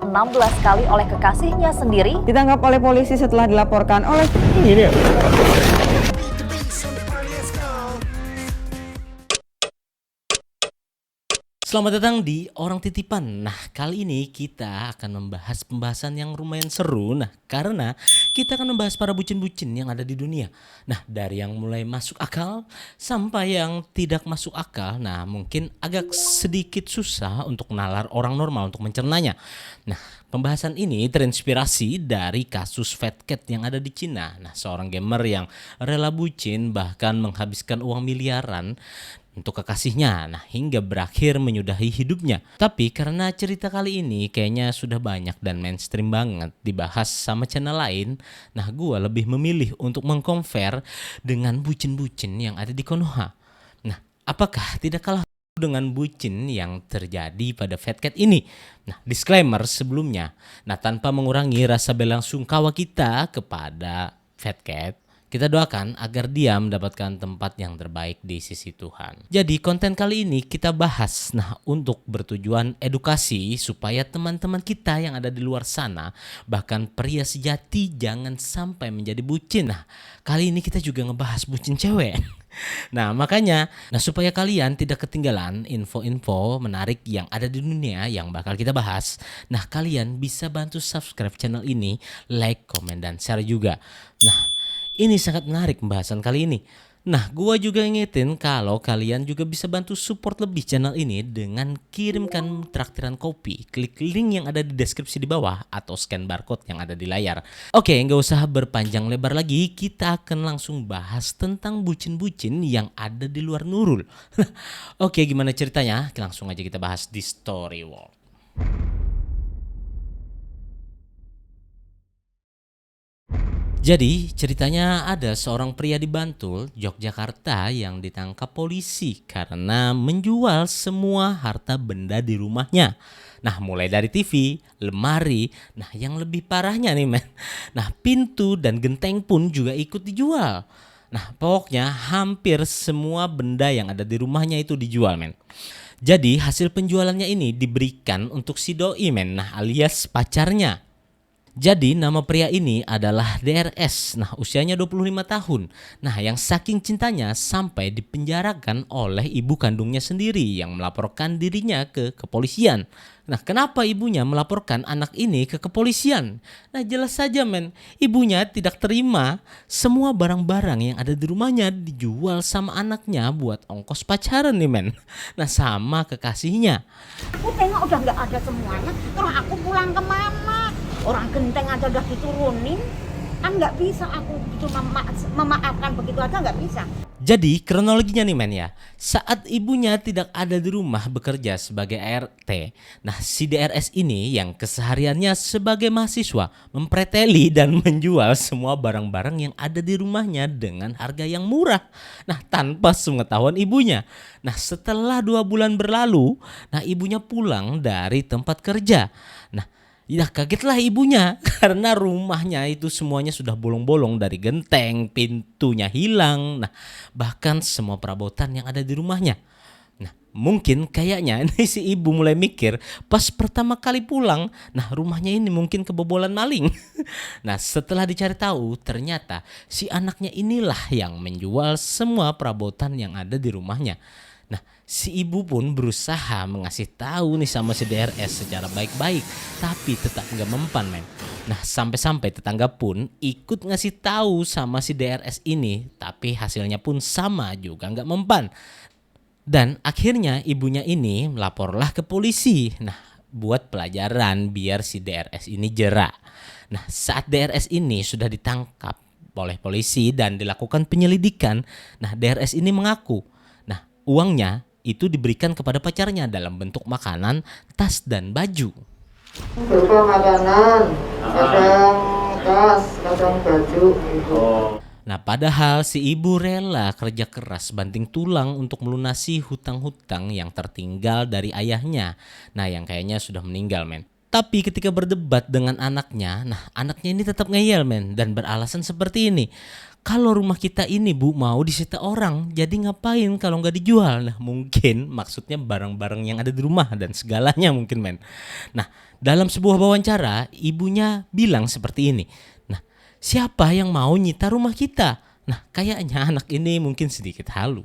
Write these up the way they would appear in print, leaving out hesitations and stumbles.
16 kali oleh kekasihnya sendiri. Ditangkap oleh polisi setelah dilaporkan oleh Ini dia. Selamat datang di Orang Titipan. Nah, kali ini kita akan membahas pembahasan yang lumayan seru. Nah, karena kita akan membahas para bucin-bucin yang ada di dunia. Nah, dari yang mulai masuk akal sampai yang tidak masuk akal. Nah, mungkin agak sedikit susah untuk nalar orang normal untuk mencernanya. Nah, pembahasan ini terinspirasi dari kasus Fat Cat yang ada di Cina. Nah, seorang gamer yang rela bucin bahkan menghabiskan uang miliaran untuk kekasihnya, nah hingga berakhir menyudahi hidupnya. Tapi karena cerita kali ini kayaknya sudah banyak dan mainstream banget dibahas sama channel lain, nah gue lebih memilih untuk mengcompare dengan bucin-bucin yang ada di Konoha. Nah, apakah tidak kalah dengan bucin yang terjadi pada Fat Cat ini? Nah, disclaimer sebelumnya, nah tanpa mengurangi rasa belasungkawa kita kepada Fat Cat, kita doakan agar dia mendapatkan tempat yang terbaik di sisi Tuhan. Jadi konten kali ini kita bahas untuk bertujuan edukasi supaya teman-teman kita yang ada di luar sana, bahkan pria sejati, jangan sampai menjadi bucin. Nah, kali ini kita juga ngebahas bucin cewek. Nah, makanya supaya kalian tidak ketinggalan info-info menarik yang ada di dunia yang bakal kita bahas, nah kalian bisa bantu subscribe channel ini, like, komen, dan share juga. Nah, ini sangat menarik pembahasan kali ini. Nah, gua juga ingetin kalau kalian juga bisa bantu support lebih channel ini dengan kirimkan traktiran kopi. Klik link yang ada di deskripsi di bawah atau scan barcode yang ada di layar. Oke, nggak usah berpanjang lebar lagi. Kita akan langsung bahas tentang bucin-bucin yang ada di luar Nurul. Oke, gimana ceritanya? Langsung aja kita bahas di Story World. Jadi ceritanya ada seorang pria di Bantul, Yogyakarta yang ditangkap polisi karena menjual semua harta benda di rumahnya. Nah, mulai dari TV, lemari, nah yang lebih parahnya nih men, nah pintu dan genteng pun juga ikut dijual. Nah, pokoknya hampir semua benda yang ada di rumahnya itu dijual men. Jadi hasil penjualannya ini diberikan untuk si doi men, nah alias pacarnya. Jadi nama pria ini adalah DRS, nah usianya 25 tahun. Nah yang saking cintanya sampai dipenjarakan oleh ibu kandungnya sendiri yang melaporkan dirinya ke kepolisian. Nah kenapa ibunya melaporkan anak ini ke kepolisian? Nah jelas saja men, ibunya tidak terima semua barang-barang yang ada di rumahnya dijual sama anaknya buat ongkos pacaran nih men. Nah sama kekasihnya. Aku tengok udah nggak ada semuanya, terus aku pulang ke mama. Orang genteng aja udah diturunin, kan nggak bisa aku gitu memaafkan begitu aja nggak bisa. Jadi kronologinya nih men ya, saat ibunya tidak ada di rumah bekerja sebagai ART, nah si DRS ini yang kesehariannya sebagai mahasiswa mempreteli dan menjual semua barang-barang yang ada di rumahnya dengan harga yang murah. Nah tanpa sepengetahuan ibunya. Nah setelah 2 bulan berlalu, nah ibunya pulang dari tempat kerja. Nah ya kagetlah ibunya karena rumahnya itu semuanya sudah bolong-bolong dari genteng, pintunya hilang, nah bahkan semua perabotan yang ada di rumahnya. Nah mungkin kayaknya ini si ibu mulai mikir pas pertama kali pulang, nah rumahnya ini mungkin kebobolan maling. Nah setelah dicari tahu ternyata si anaknya inilah yang menjual semua perabotan yang ada di rumahnya. Nah, si ibu pun berusaha mengasih tahu nih sama si DRS secara baik-baik, tapi tetap nggak mempan men. Nah, sampai-sampai tetangga pun ikut ngasih tahu sama si DRS ini, tapi hasilnya pun sama juga nggak mempan. Dan akhirnya ibunya ini melaporlah ke polisi. Nah, buat pelajaran biar si DRS ini jera. Nah, saat DRS ini sudah ditangkap oleh polisi dan dilakukan penyelidikan, nah DRS ini mengaku uangnya itu diberikan kepada pacarnya dalam bentuk makanan, tas, dan baju. Berupa makanan, kadang tas, kadang baju gitu. Nah padahal si ibu rela kerja keras banting tulang untuk melunasi hutang-hutang yang tertinggal dari ayahnya. Nah yang kayaknya sudah meninggal men. Tapi ketika berdebat dengan anaknya, nah anaknya ini tetap ngeyel men dan beralasan seperti ini. kalau rumah kita ini Bu mau disita orang, jadi ngapain kalau nggak dijual? Nah mungkin maksudnya barang-barang yang ada di rumah dan segalanya mungkin men. Nah dalam sebuah wawancara ibunya bilang seperti ini. Nah siapa yang mau nyita rumah kita? Nah kayaknya anak ini mungkin sedikit halu.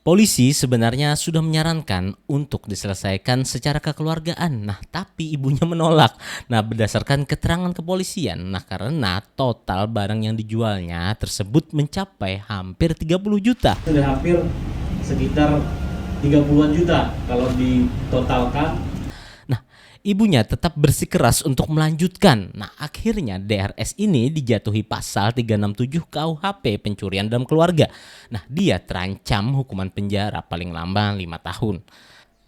Polisi sebenarnya sudah menyarankan untuk diselesaikan secara kekeluargaan. Nah, tapi ibunya menolak. Nah, berdasarkan keterangan kepolisian, karena total barang yang dijualnya tersebut mencapai hampir 30 juta. Sudah hampir sekitar 30-an juta kalau ditotalkan. Nah, ibunya tetap bersikeras untuk melanjutkan. Nah, akhirnya DRS ini dijatuhi pasal 367 KUHP pencurian dalam keluarga. Nah, dia terancam hukuman penjara paling lama 5 tahun.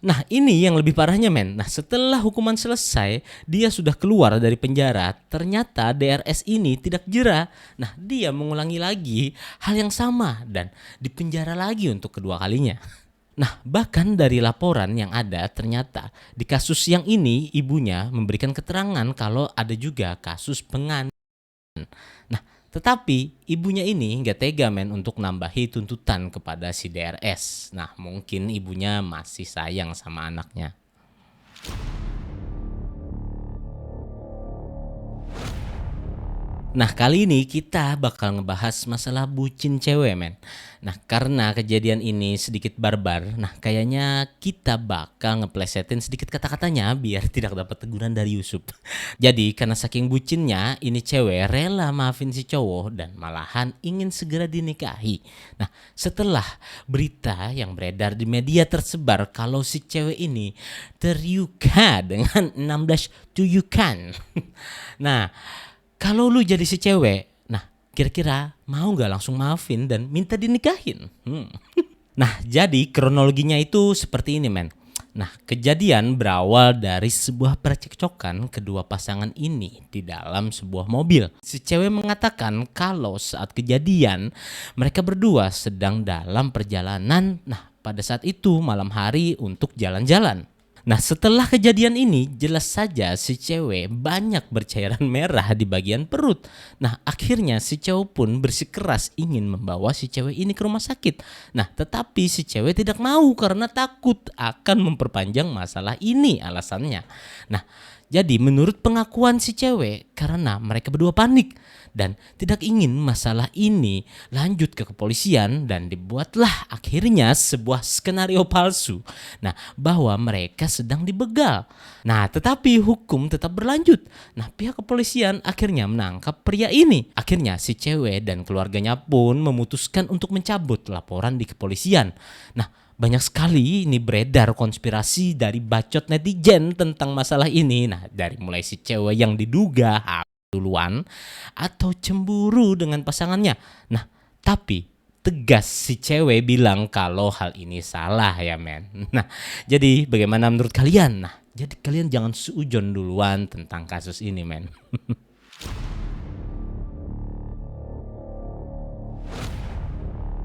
Nah, ini yang lebih parahnya men. Nah, setelah hukuman selesai, dia sudah keluar dari penjara. Ternyata DRS ini tidak jera. Nah, dia mengulangi lagi hal yang sama dan dipenjara lagi untuk kedua kalinya. Nah, bahkan dari laporan yang ada ternyata di kasus yang ini ibunya memberikan keterangan kalau ada juga kasus penganiayaan. Nah, tetapi ibunya ini nggak tega men untuk nambahi tuntutan kepada si DRS. Nah, mungkin ibunya masih sayang sama anaknya. Nah kali ini kita bakal ngebahas masalah bucin cewek men. Nah karena kejadian ini sedikit barbar, nah kayaknya kita bakal ngeplesetin sedikit kata-katanya biar tidak dapat teguran dari Yusuf. Jadi karena saking bucinnya ini cewek rela maafin si cowok dan malahan ingin segera dinikahi. Nah setelah berita yang beredar di media tersebar kalau si cewek ini terluka dengan 16 tuyukan. Nah kalau lu jadi si cewek, nah kira-kira mau gak langsung maafin dan minta dinikahin? Nah jadi kronologinya itu seperti ini men. Nah kejadian berawal dari sebuah percekcokan kedua pasangan ini di dalam sebuah mobil. Si cewek mengatakan kalau saat kejadian mereka berdua sedang dalam perjalanan. Nah pada saat itu malam hari untuk jalan-jalan. Nah setelah kejadian ini jelas saja si cewek banyak bercairan merah di bagian perut. Nah akhirnya si cowok pun bersikeras ingin membawa si cewek ini ke rumah sakit. Nah tetapi si cewek tidak mau karena takut akan memperpanjang masalah ini alasannya. Nah jadi menurut pengakuan si cewek karena mereka berdua panik dan tidak ingin masalah ini lanjut ke kepolisian dan dibuatlah akhirnya sebuah skenario palsu. Nah, bahwa mereka sedang dibegal. Nah, tetapi hukum tetap berlanjut. Nah, pihak kepolisian akhirnya menangkap pria ini. Akhirnya si cewek dan keluarganya pun memutuskan untuk mencabut laporan di kepolisian. Nah, banyak sekali ini beredar konspirasi dari bacot netizen tentang masalah ini. Nah, dari mulai si cewek yang diduga duluan atau cemburu dengan pasangannya. Nah, tapi tegas si cewek bilang kalau hal ini salah ya men. Nah, jadi bagaimana menurut kalian? Nah, jadi kalian jangan suujon duluan tentang kasus ini men.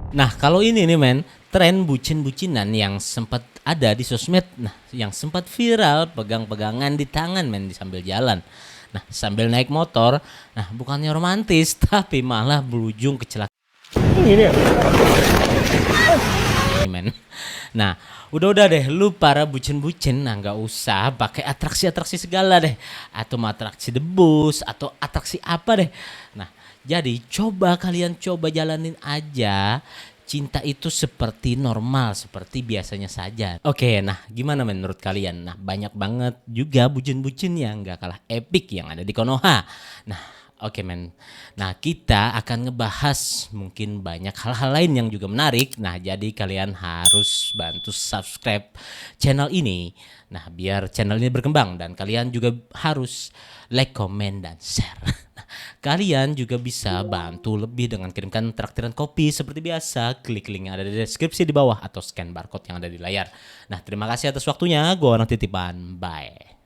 Nah, kalau ini nih men, tren bucin-bucinan yang sempat ada di sosmed. Nah, yang sempat viral pegang-pegangan di tangan men sambil jalan. Nah sambil naik motor, nah bukannya romantis tapi malah berujung kecelakaan. Ini men. Nah udah deh lu para bucin-bucin, nah nggak usah pakai atraksi-atraksi segala deh, atau atraksi debus atau atraksi apa deh. Nah jadi kalian coba jalanin aja. Cinta itu seperti normal, seperti biasanya saja. Oke, nah gimana menurut kalian? Nah banyak banget juga bucin-bucin yang gak kalah epic yang ada di Konoha. Nah oke men. Nah kita akan ngebahas mungkin banyak hal-hal lain yang juga menarik. Nah jadi kalian harus bantu subscribe channel ini. Nah biar channel ini berkembang dan kalian juga harus like, comment, dan share. Kalian juga bisa bantu lebih dengan kirimkan traktiran kopi seperti biasa. Klik link yang ada di deskripsi di bawah atau scan barcode yang ada di layar. Nah terima kasih atas waktunya. Gua orang titipan. Bye.